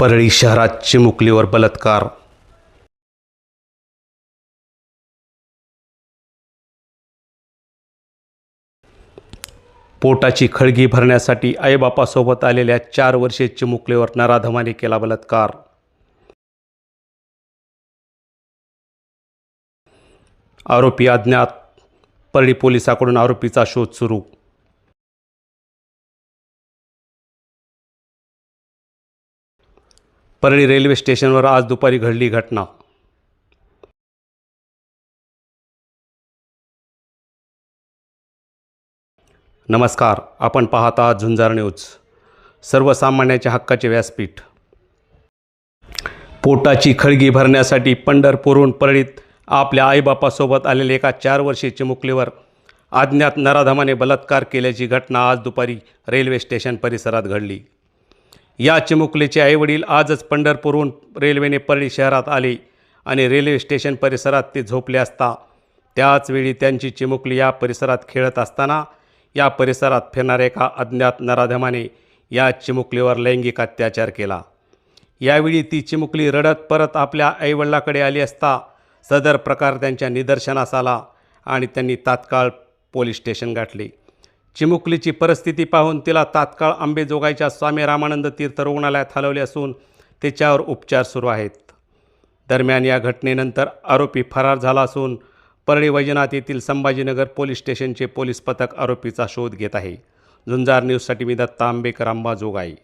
परळी शहरात चिमुकलीवर बलात्कार। पोटाची खळगी भरण्यासाठी आईबापासोबत आलेल्या 4 वर्षीय चिमुकलीवर नराधमाने केला बलात्कार। आरोपी अज्ञात, परळी पोलिसांकडून आरोपीचा शोध सुरू। परळी रेल्वे स्टेशनवर आज दुपारी घडली घटना। नमस्कार, आपण पाहत आहात झुंजार न्यूज, सर्वसामान्यांच्या हक्काचे व्यासपीठ। पोटाची खळगी भरण्यासाठी पंढरपूरहून परळीत आपल्या आईबापासोबत आलेल्या एका 4 वर्षीय चिमुकलीवर अज्ञात नराधमाने बलात्कार केल्याची घटना आज दुपारी रेल्वे स्टेशन परिसरात घडली। या चिमुकलीचे आईवडील आजच पंढरपूरहून रेल्वेने परळी शहरात आले आणि रेल्वे स्टेशन परिसरात ते झोपले असता त्याचवेळी त्यांची चिमुकली या परिसरात खेळत असताना या परिसरात फिरणाऱ्या एका अज्ञात नराधमाने या चिमुकलीवर लैंगिक अत्याचार केला। यावेळी ती चिमुकली रडत परत आपल्या आईवडिलांकडे आली असता सदर प्रकार त्यांच्या निदर्शनास आला आणि त्यांनी तात्काळ पोलीस स्टेशन गाठले। चिमुकलीची परिस्थिती पाहून तिला तात्काळ अंबेजोगाईच्या स्वामी रामानंद तीर्थ रुग्णालयात हलवले असून तिच्यावर उपचार सुरू आहेत। दरम्यान या घटनेनंतर आरोपी फरार झाला असून परळी वैजनाथ येथील संभाजीनगर पोलीस स्टेशनचे पोलीस पथक आरोपीचा शोध घेत आहे। झुंजार न्यूजसाठी मी दत्ता आंबेकर, अंबाजोगाई।